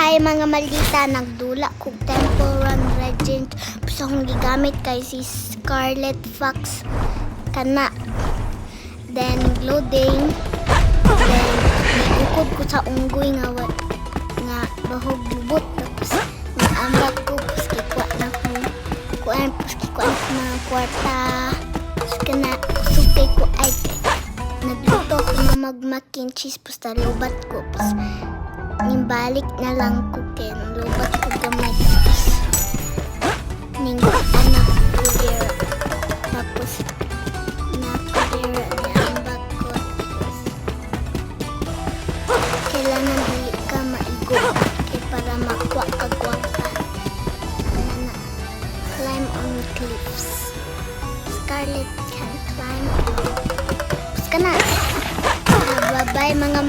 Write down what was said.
Hi mga maldita, nagdula kog Temple Run Regent. Gusto kong gigamit kay si Scarlet Fox kana. Then loading. Then nagukod ko sa unggoy nga bahog lubot. Tapos nag-ambag ko, tapos kikuha na ko. Tapos kikuha na ko mga kwarta. Tapos kana, supay ko ay nagluto ko na mag-mac and cheese. Tapos talubat ko. Tapos balik na lang ko ken lubat ko gamay tapos ninggo anak ko dira tapos nakadira ang bag ko tapos kailangan dili ka maigo kay para makuha ka gwapa na climb on cliffs. Scarlet can climb tapos ka na bye mga